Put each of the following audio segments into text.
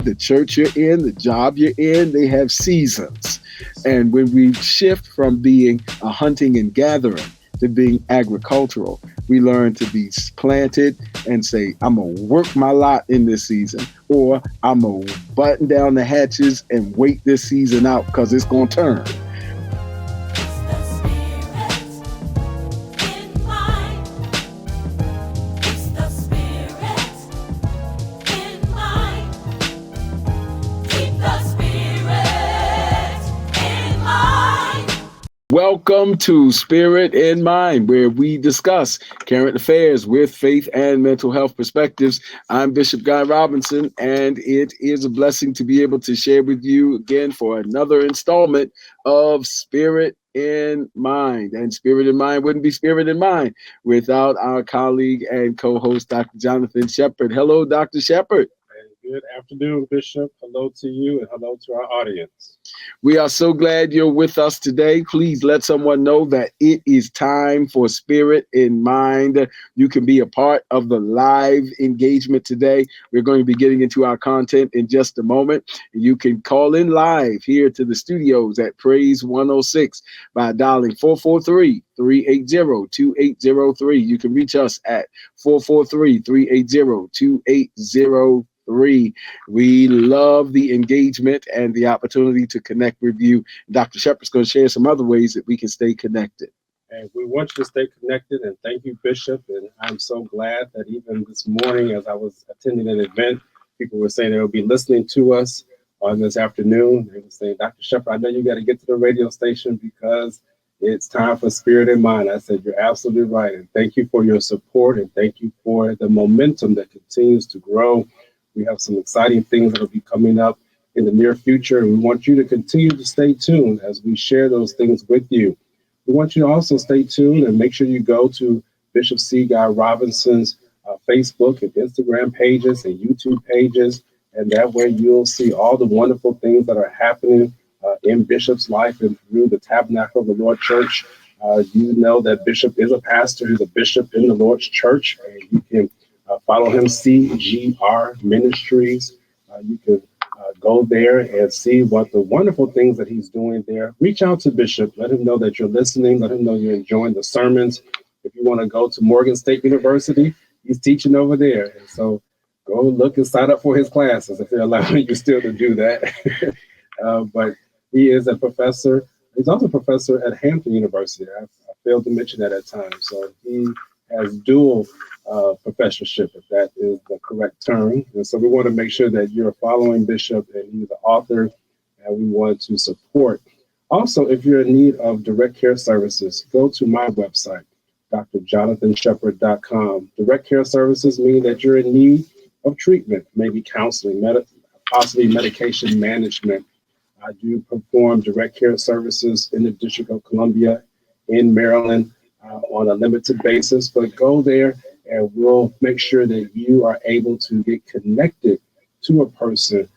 the church you're in, the job you're in, they have seasons. And when we shift from being a hunting and gathering to being agricultural, we learn to be planted and say, I'm going to work my lot in this season, or I'm going to button down the hatches and wait this season out because it's going to turn. Welcome to Spirit in Mind, where we discuss current affairs with faith and mental health perspectives. I'm Bishop Guy Robinson, and it is a blessing to be able to share with you again for another installment of Spirit in Mind. And Spirit in Mind wouldn't be Spirit in Mind without our colleague and co-host, Dr. Jonathan Shepard. Hello, Dr. Shepard. Good afternoon, Bishop. Hello to you and hello to our audience. We are so glad you're with us today. Please let someone know that it is time for Spirit in Mind. You can be a part of the live engagement today. We're going to be getting into our content in just a moment. You can call in live here to the studios at Praise 106 by dialing 443-380-2803. You can reach us at 443-380-2803. We love the engagement and the opportunity to connect with you. Dr. Shepard's going to share some other ways that we can stay connected. And we want you to stay connected, and thank you, Bishop. And I'm so glad that even this morning, as I was attending an event, people were saying they would be listening to us on this afternoon. They were saying, Dr. Shepard, I know you got to get to the radio station because it's time for Spirit in Mind. I said, you're absolutely right. And thank you for your support, and thank you for the momentum that continues to grow. We have some exciting things that will be coming up in the near future, and we want you to continue to stay tuned as we share those things with you. We want you to also stay tuned and make sure you go to Bishop C. Guy Robinson's Facebook and Instagram pages and YouTube pages, and that way you'll see all the wonderful things that are happening in Bishop's life and through the Tabernacle of the Lord Church. You know that Bishop is a pastor. He's a bishop in the Lord's Church, and you can follow him, CGR Ministries. You can go there and see what the wonderful things that he's doing there. Reach out to Bishop. Let him know that you're listening. Let him know you're enjoying the sermons. If you want to go to Morgan State University, he's teaching over there. And so go look and sign up for his classes if they're allowing you still to do that. But he is a professor. He's also a professor at Hampton University. I failed to mention that at times. So he has dual professorship, if that is the correct term. And so we want to make sure that you're following Bishop, and he's the author, and we want to support. Also, if you're in need of direct care services, go to my website, drjonathanshepard.com. Direct care services mean that you're in need of treatment, maybe counseling, possibly medication management. I do perform direct care services in the District of Columbia, in Maryland, on a limited basis, but go there and we'll make sure that you are able to get connected to a person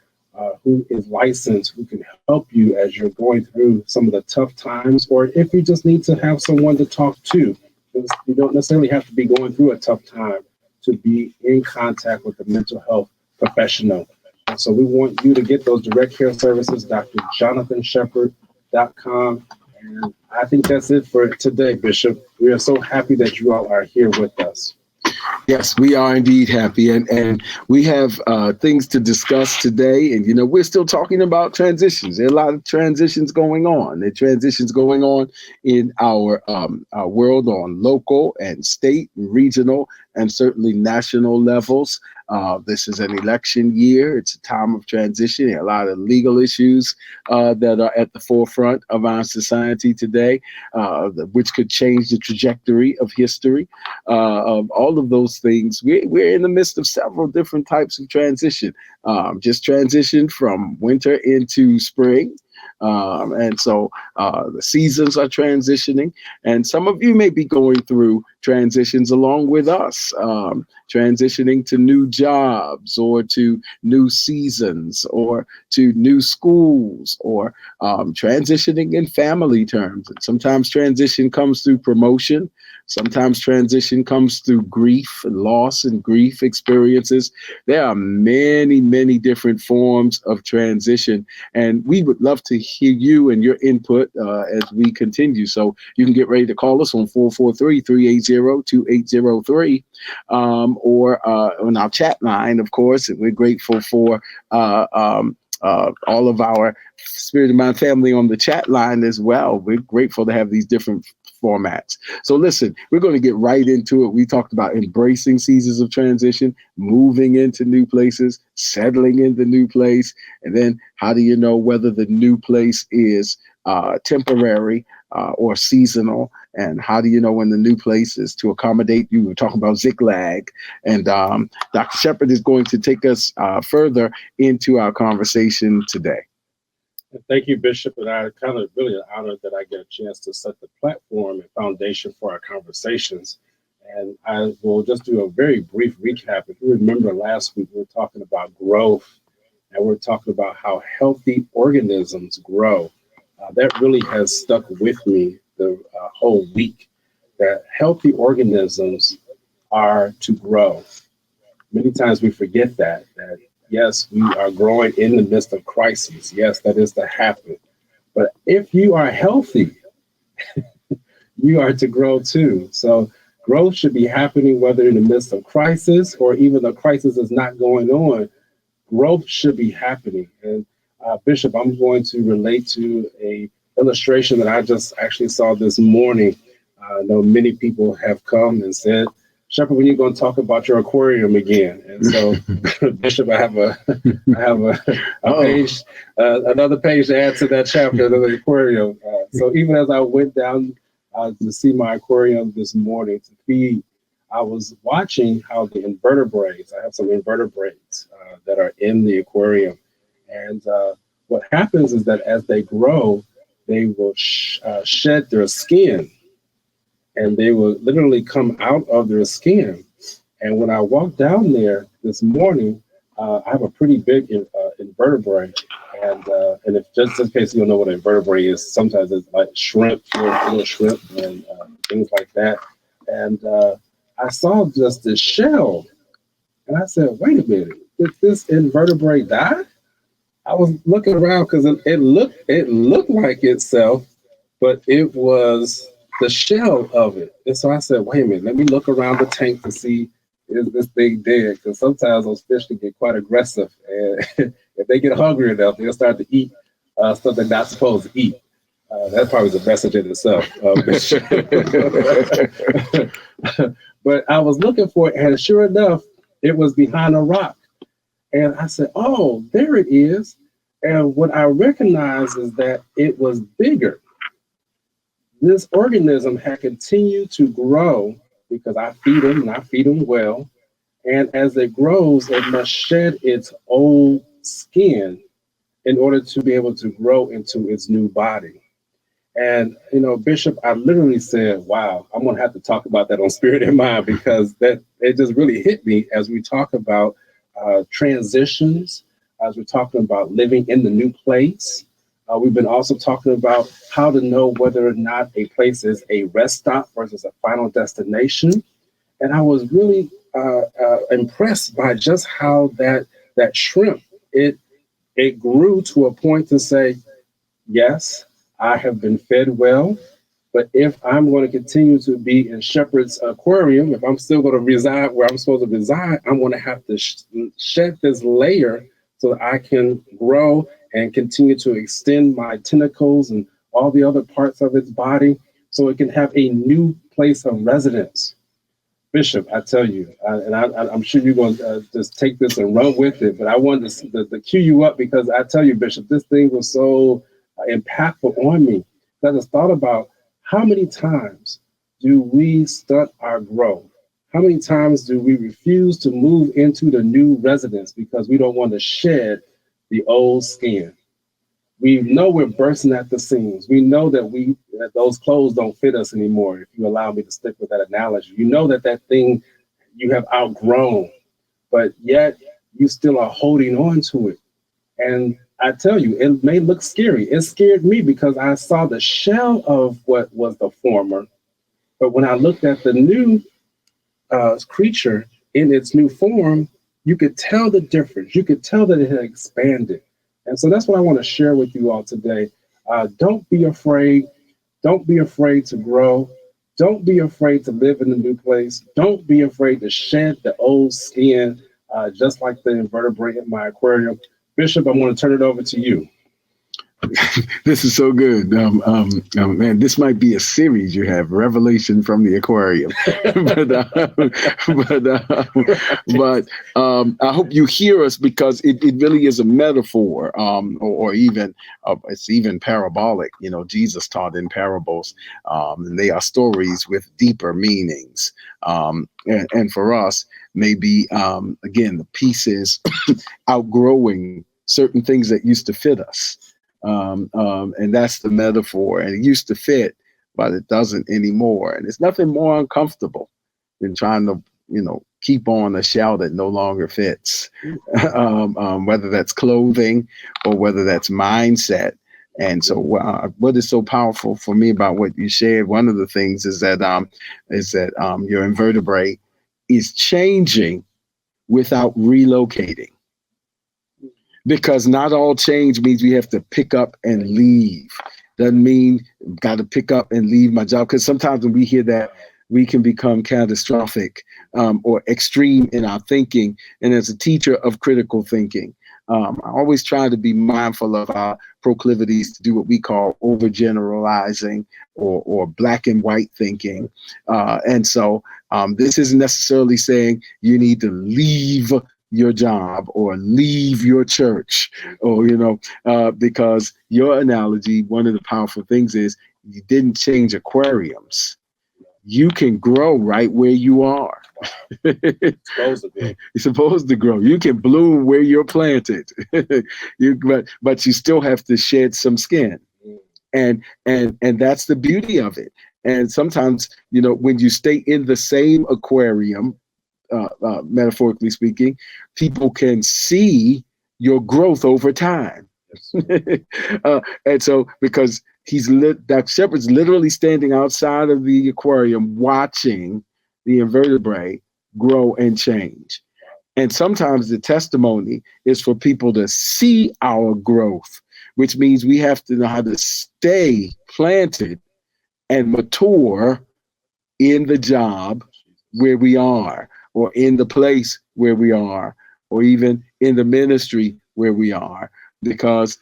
who is licensed, who can help you as you're going through some of the tough times, or if you just need to have someone to talk to. You don't necessarily have to be going through a tough time to be in contact with a mental health professional. And so we want you to get those direct care services, drjonathanshepard.com. And I think that's it for today, Bishop. We are so happy that you all are here with us. Yes, we are indeed happy, and we have things to discuss today. And, we're still talking about transitions. There are a lot of transitions going on. There are transitions going on in our world on local and state and regional and certainly national levels. This is an election year. It's a time of transition. There are a lot of legal issues that are at the forefront of our society today, which could change the trajectory of history. Of all of those things, we're in the midst of several different types of transition. Just transition from winter into spring. And so the seasons are transitioning, and some of you may be going through transitions along with us, transitioning to new jobs or to new seasons or to new schools or transitioning in family terms. And sometimes transition comes through promotion. Sometimes transition comes through grief and loss and grief experiences. There are many, many different forms of transition, and we would love to hear you and your input as we continue. So you can get ready to call us on 443-380-2803 or on our chat line, of course. We're grateful for all of our Spirit of Mind family on the chat line as well. We're grateful to have these different formats. So listen, we're going to get right into it. We talked about embracing seasons of transition, moving into new places, settling in the new place, and then how do you know whether the new place is temporary or seasonal, and how do you know when the new place is to accommodate you? We're talking about Ziklag, and Dr. Shepherd is going to take us further into our conversation today. Thank you, Bishop, and I kind of really honored that I get a chance to set the platform and foundation for our conversations. And I will just do a very brief recap. If you remember last week, we were talking about growth, and we're talking about how healthy organisms grow. That really has stuck with me the whole week, that healthy organisms are to grow. Many times we forget that yes, we are growing in the midst of crises. Yes, that is to happen. But if you are healthy, you are to grow too. So growth should be happening whether in the midst of crisis or even the crisis is not going on. Growth should be happening. And Bishop, I'm going to relate to a illustration that I just actually saw this morning. I know many people have come and said, Shepherd, when are you going to talk about your aquarium again? And so, Bishop, I have a page, another page to add to that chapter of the aquarium. So even as I went down to see my aquarium this morning to feed, I was watching how the invertebrates, I have some invertebrates that are in the aquarium. And what happens is that as they grow, they will shed their skin. And they will literally come out of their skin. And when I walked down there this morning, I have a pretty big invertebrate. And if just in case you don't know what an invertebrate is, sometimes it's like shrimp, little shrimp and things like that. And I saw just this shell. And I said, wait a minute, did this invertebrate die? I was looking around because it looked like itself, but it was the shell of it. And so I said, wait a minute, let me look around the tank to see, is this thing dead? Because sometimes those fish can get quite aggressive. And if they get hungry enough, they'll start to eat stuff they're not supposed to eat. That's probably the message in itself. But I was looking for it, and sure enough, it was behind a rock. And I said, oh, there it is. And what I recognized is that it was bigger. This organism had continued to grow because I feed them and I feed them well. And as it grows, it must shed its old skin in order to be able to grow into its new body. And, you know, Bishop, I literally said, wow, I'm going to have to talk about that on Spirit and Mind, because that it just really hit me as we talk about transitions, as we're talking about living in the new place. We've been also talking about how to know whether or not a place is a rest stop versus a final destination. And I was really impressed by just how that shrimp, it grew to a point to say, yes, I have been fed well, but if I'm going to continue to be in Shepherd's aquarium, if I'm still going to reside where I'm supposed to reside, I'm going to have to shed this layer so that I can grow and continue to extend my tentacles and all the other parts of its body so it can have a new place of residence. Bishop, I tell you, I'm sure you're going to just take this and run with it, but I wanted to cue you up because I tell you, Bishop, this thing was so impactful on me. I just thought about how many times do we stunt our growth? How many times do we refuse to move into the new residence because we don't want to shed the old skin? We know we're bursting at the seams. We know that we that those clothes don't fit us anymore. If you allow me to stick with that analogy, you know that thing you have outgrown, but yet you still are holding on to it. And I tell you, it may look scary. It scared me because I saw the shell of what was the former. But when I looked at the new creature in its new form, you could tell the difference. You could tell that it had expanded. And so that's what I want to share with you all today. Don't be afraid. Don't be afraid to grow. Don't be afraid to live in the new place. Don't be afraid to shed the old skin, just like the invertebrate in my aquarium. Bishop, I'm going to turn it over to you. This is so good. Man, this might be a series you have, Revelation from the Aquarium. but I hope you hear us, because it really is a metaphor, or even it's even parabolic. You know, Jesus taught in parables, and they are stories with deeper meanings. And for us, maybe, again, the pieces outgrowing certain things that used to fit us. And that's the metaphor. And it used to fit, but it doesn't anymore. And it's nothing more uncomfortable than trying to, keep on a shell that no longer fits, whether that's clothing or whether that's mindset. And so what is so powerful for me about what you shared, one of the things is that your invertebrate is changing without relocating. Because not all change means we have to pick up and leave. Doesn't mean got to pick up and leave my job. Because sometimes when we hear that, we can become catastrophic or extreme in our thinking. And as a teacher of critical thinking, I always try to be mindful of our proclivities to do what we call overgeneralizing or black and white thinking. And so this isn't necessarily saying you need to leave your job or leave your church, or because your analogy, one of the powerful things is you didn't change aquariums. You can grow right where you are. You're supposed to grow. You can bloom where you're planted. but you still have to shed some skin, and that's the beauty of it. And sometimes when you stay in the same aquarium, metaphorically speaking, people can see your growth over time. And so, because that shepherd's literally standing outside of the aquarium watching the invertebrate grow and change. And sometimes the testimony is for people to see our growth, which means we have to know how to stay planted and mature in the job where we are, or in the place where we are, or even in the ministry where we are, because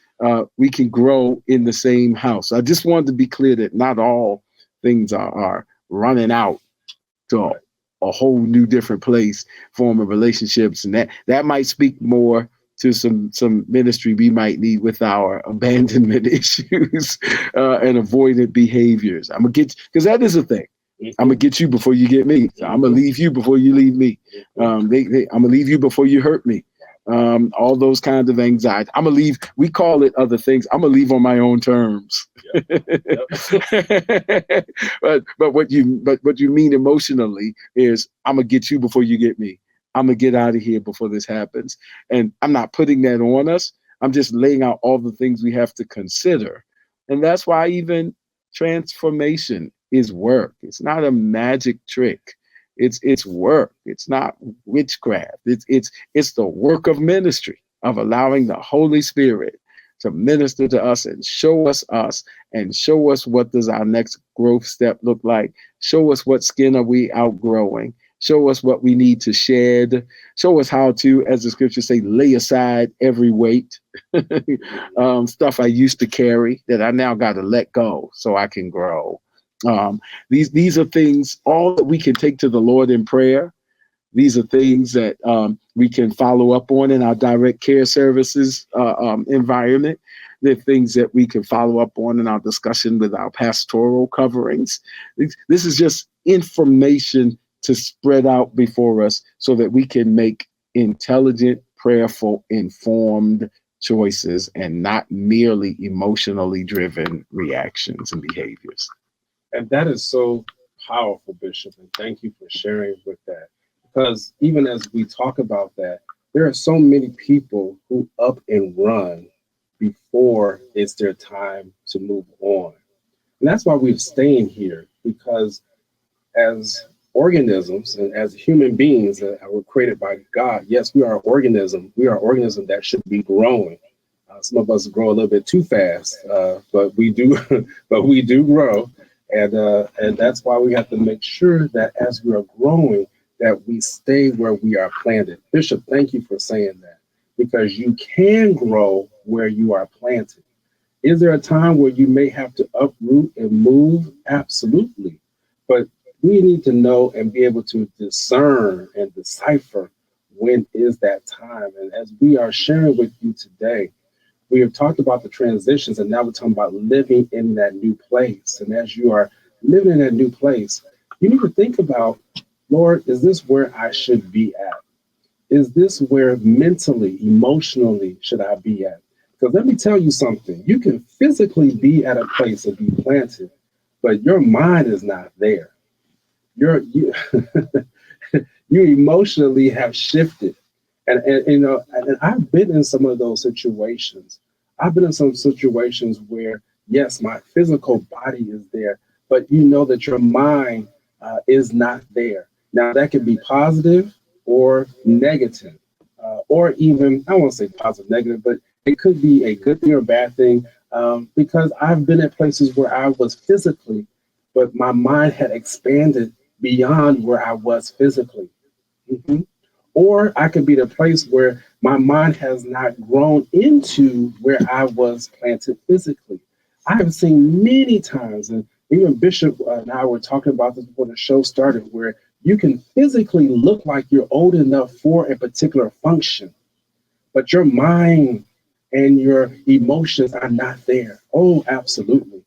we can grow in the same house. I just wanted to be clear that not all things are running out to a whole new different place, form of relationships. And that might speak more to some ministry we might need with our abandonment issues and avoidant behaviors. I'm gonna get, because that is a thing. I'm gonna get you before you get me. So I'm gonna leave you before you leave me. I'm gonna leave you before you hurt me. All those kinds of anxiety. I'm gonna leave. We call it other things. I'm gonna leave on my own terms. Yep. but what you mean emotionally is I'm gonna get you before you get me. I'm gonna get out of here before this happens. And I'm not putting that on us. I'm just laying out all the things we have to consider. And that's why even transformation is work. It's not a magic trick. It's work. It's not witchcraft. It's the work of ministry, of allowing the Holy Spirit to minister to us and show us and show us what does our next growth step look like. Show us what skin are we outgrowing. Show us what we need to shed. Show us how to, as the scriptures say, lay aside every weight, stuff I used to carry that I now got to let go so I can grow. These are things all that we can take to the Lord in prayer. These are things that we can follow up on in our direct care services environment. They're things that we can follow up on in our discussion with our pastoral coverings. This is just information to spread out before us so that we can make intelligent, prayerful, informed choices and not merely emotionally driven reactions and behaviors. And that is so powerful, Bishop. And thank you for sharing with that. Because even as we talk about that, there are so many people who up and run before it's their time to move on. And that's why we're staying here, because as organisms and as human beings that were created by God, yes, we are an organism. We are an organism that should be growing. Some of us grow a little bit too fast, but we do, but we do grow, and that's why we have to make sure that as we are growing, that we stay where we are planted. Bishop, thank you for saying that, because you can grow where you are planted. Is there a time where you may have to uproot and move? Absolutely. But we need to know and be able to discern and decipher when is that time. And as we are sharing with you today, we have talked about the transitions, and now we're talking about living in that new place. And as you are living in that new place, you need to think about, Lord, is this where I should be at? Is this where mentally, emotionally should I be at? Because let me tell you something, you can physically be at a place and be planted, but your mind is not there. You you emotionally have shifted. And you know, and I've been in some of those situations. I've been in some situations where, yes, my physical body is there, but you know that your mind is not there. Now, that can be positive or negative, or even, I won't say positive, negative, but it could be a good thing or a bad thing, because I've been at places where I was physically, but my mind had expanded beyond where I was physically. Mhm. Or I could be the place where my mind has not grown into where I was planted physically. I have seen many times, and even Bishop and I were talking about this before the show started, where you can physically look like you're old enough for a particular function, but your mind and your emotions are not there. Oh, absolutely.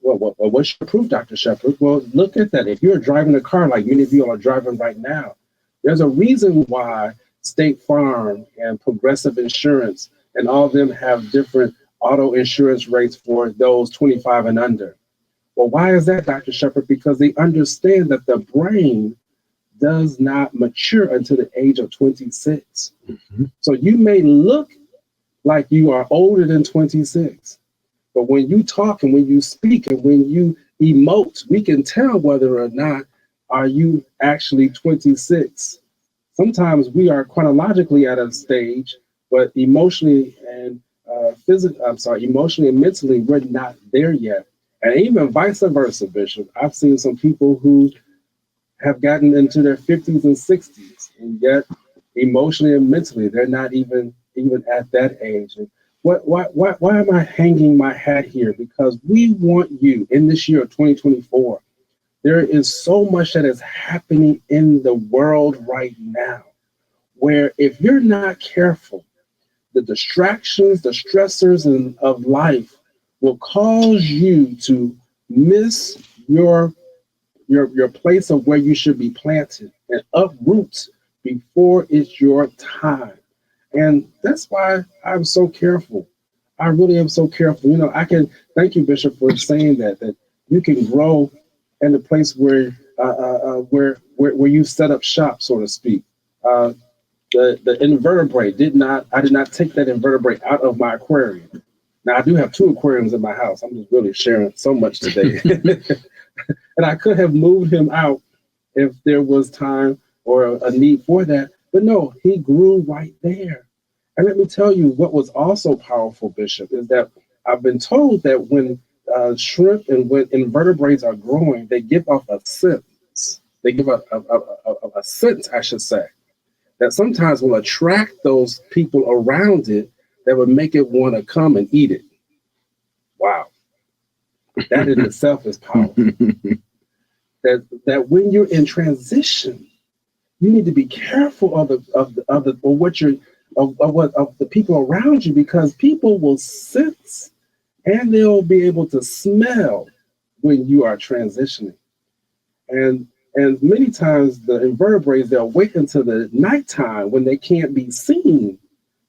Well, what's your proof, Dr. Shepard? Well, look at that. If you're driving a car like many of you are driving right now, there's a reason why State Farm and Progressive Insurance and all of them have different auto insurance rates for those 25 and under. Well, why is that, Dr. Shepard? Because they understand that the brain does not mature until the age of 26. Mm-hmm. So you may look like you are older than 26. But when you talk and when you speak and when you emote, we can tell whether or not are you actually 26. Sometimes we are chronologically at a stage, but emotionally and emotionally and mentally, we're not there yet. And even vice versa, Bishop. I've seen some people who have gotten into their 50s and 60s, and yet emotionally and mentally, they're not even at that age. And why am I hanging my hat here? Because we want you in this year of 2024. There is so much that is happening in the world right now, where if you're not careful, the distractions, the stressors of life will cause you to miss your place of where you should be planted and uproot before it's your time. And that's why I'm so careful. I really am so careful. You know, I can thank you, Bishop, for saying that you can grow in the place where you set up shop, so to speak. The invertebrate I did not take that invertebrate out of my aquarium. Now I do have 2 aquariums in my house. I'm just really sharing so much today. And I could have moved him out if there was time or a need for that. But no, he grew right there. And let me tell you what was also powerful, Bishop, is that I've been told that when shrimp and when invertebrates are growing, they give off a scent. They give a scent, I should say, that sometimes will attract those people around it that would make it want to come and eat it. Wow. That in itself is powerful. that when you're in transition, you need to be careful of the people around you, because people will sense and they'll be able to smell when you are transitioning. And many times the invertebrates, they'll wait until the nighttime when they can't be seen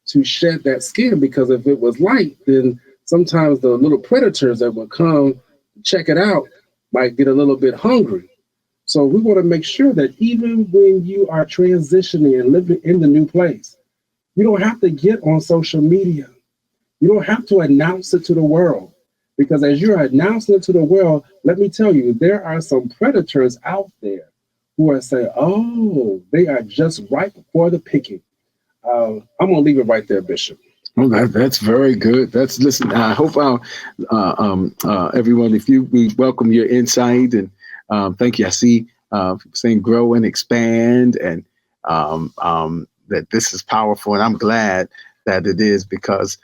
to shed that skin, because if it was light, then sometimes the little predators that would come check it out might get a little bit hungry. So we want to make sure that even when you are transitioning and living in the new place, you don't have to get on social media. You don't have to announce it to the world, because as you're announcing it to the world, let me tell you, there are some predators out there who are saying, oh, they are just ripe for the picking. I'm going to leave it right there, Bishop. Oh, that's very good. Listen. I hope everyone, if we welcome your insight, and thank you. I see saying grow and expand, and that this is powerful, and I'm glad that it is, because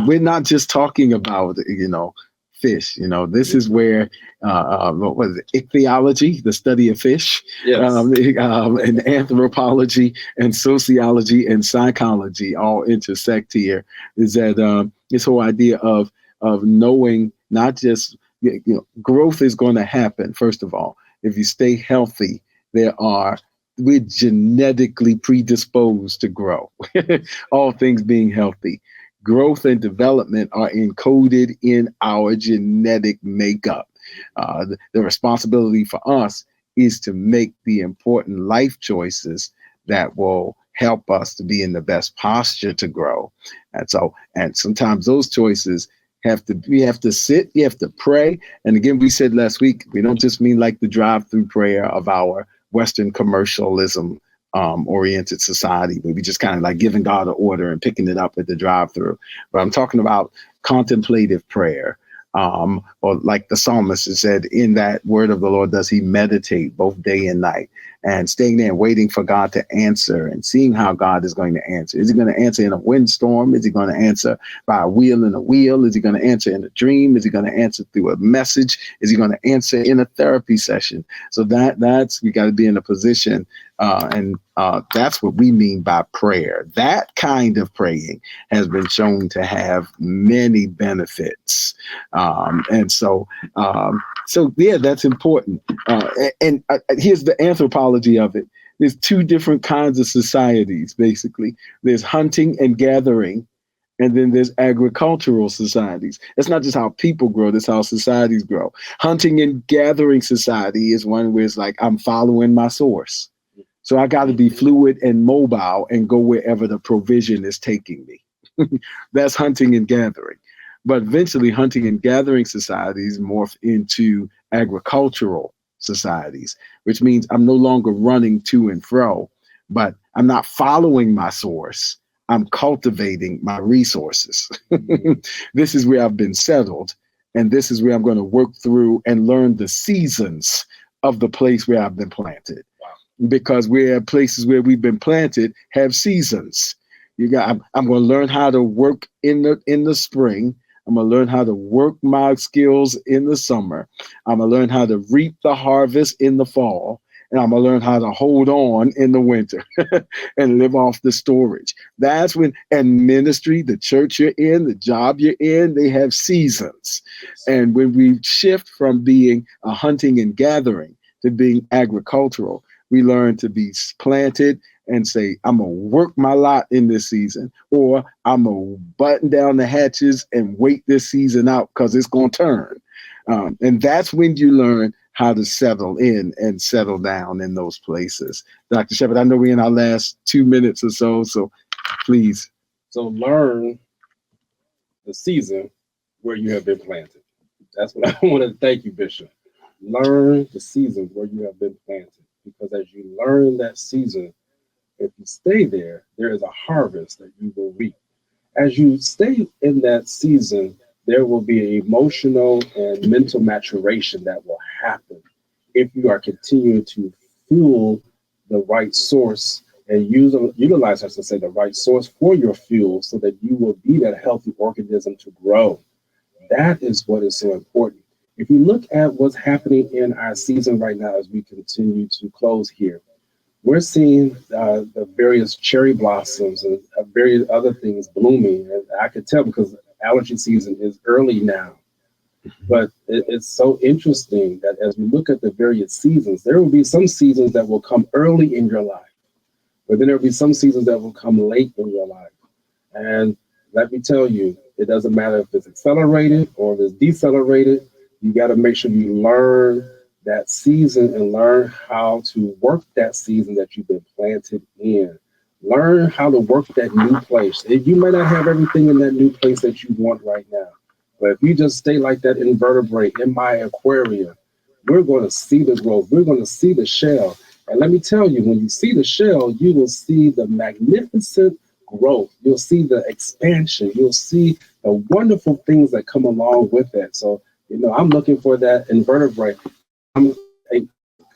we're not just talking about fish. This is where what was it? Ichthyology, the study of fish, Yes. And anthropology and sociology and psychology all intersect here. Is that this whole idea of knowing not just growth is going to happen. First of all, if you stay healthy, we're genetically predisposed to grow. All things being healthy. Growth and development are encoded in our genetic makeup. The responsibility for us is to make the important life choices that will help us to be in the best posture to grow. And sometimes those choices we have to sit, you have to pray. And again, we said last week, we don't just mean like the drive-through prayer of our Western commercialism oriented society, where we just kind of like giving God an order and picking it up at the drive-through. But I'm talking about contemplative prayer, or like the psalmist said, in that word of the Lord does he meditate both day and night, and staying there and waiting for God to answer and seeing how God is going to answer. Is he going to answer in a windstorm? Is he going to answer by a wheel in a wheel? Is he going to answer in a dream? Is he going to answer through a message? Is he going to answer in a therapy session? So that's we got to be in a position, and that's what we mean by prayer. That kind of praying has been shown to have many benefits, and so yeah, that's important. And here's the anthropology of it. There's two different kinds of societies, basically. There's hunting and gathering, and then there's agricultural societies. That's not just how people grow, that's how societies grow. Hunting and gathering society is one where it's like, I'm following my source. So I got to be fluid and mobile and go wherever the provision is taking me. That's hunting and gathering. But eventually, hunting and gathering societies morph into agricultural societies, which means I'm no longer running to and fro, but I'm not following my source. I'm cultivating my resources. This is where I've been settled, and this is where I'm going to work through and learn the seasons of the place where I've been planted. Because places where we've been planted have seasons. I'm going to learn how to work in the spring. I'm going to learn how to work my skills in the summer. I'm going to learn how to reap the harvest in the fall. And I'm going to learn how to hold on in the winter and live off the storage. That's when, and ministry, the church you're in, the job you're in, they have seasons. And when we shift from being a hunting and gathering to being agricultural, we learn to be planted and say, I'm going to work my lot in this season, or I'm going to button down the hatches and wait this season out because it's going to turn. And that's when you learn how to settle in and settle down in those places. Dr. Shepard, I know we're in our last 2 minutes or so please. So learn the season where you have been planted. That's what I want to thank you, Bishop. Learn the season where you have been planted. Because as you learn that season, if you stay there, there is a harvest that you will reap. As you stay in that season, there will be an emotional and mental maturation that will happen if you are continuing to fuel the right source and utilize, I should say, the right source for your fuel so that you will be that healthy organism to grow. That is what is so important. If you look at what's happening in our season right now as we continue to close here, we're seeing the various cherry blossoms and various other things blooming. And I could tell because allergy season is early now. But it's so interesting that as we look at the various seasons, there will be some seasons that will come early in your life, but then there will be some seasons that will come late in your life. And let me tell you, it doesn't matter if it's accelerated or if it's decelerated. You got to make sure you learn that season and learn how to work that season that you've been planted in. Learn how to work that new place. You might not have everything in that new place that you want right now, but if you just stay like that invertebrate in my aquarium, we're going to see the growth. We're going to see the shell. And let me tell you, when you see the shell, you will see the magnificent growth. You'll see the expansion. You'll see the wonderful things that come along with it. So, I'm looking for that invertebrate. I'm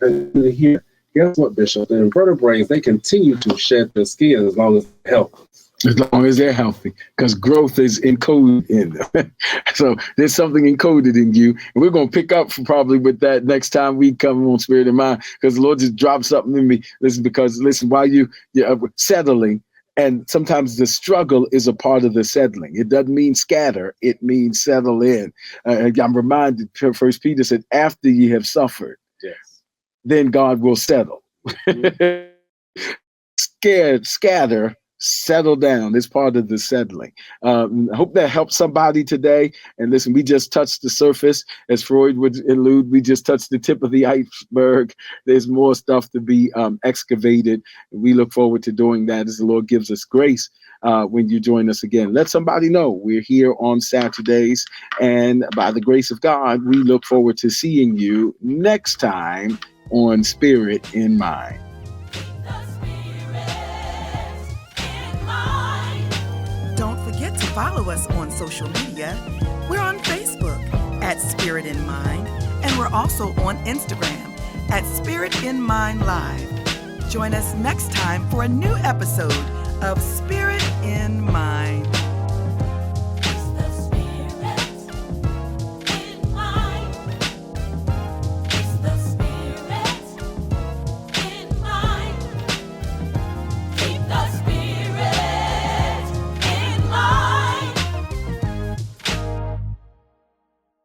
here. Guess what, Bishop? The invertebrates, they continue to shed their skin as long as they're healthy. As long as they're healthy, because growth is encoded in them. So there's something encoded in you. And we're going to pick up probably with that next time we come on Spirit and Mind, because the Lord just dropped something in me. Listen, while you're settling, and sometimes the struggle is a part of the settling. It doesn't mean scatter. It means settle in. I'm reminded, First Peter said, after ye have suffered, yes, then God will settle. Mm-hmm. Scatter, settle down. It's part of the settling. I hope that helps somebody today. And listen, we just touched the surface, as Freud would allude. We just touched the tip of the iceberg. There's more stuff to be excavated. We look forward to doing that as the Lord gives us grace. When you join us again, let somebody know we're here on Saturdays, and by the grace of God, we look forward to seeing you next time on Spirit in Mind. Don't forget to follow us on social media. We're on Facebook at Spirit in Mind, and we're also on Instagram at Spirit in Mind Live. Join us next time for a new episode of Spirit in Mind.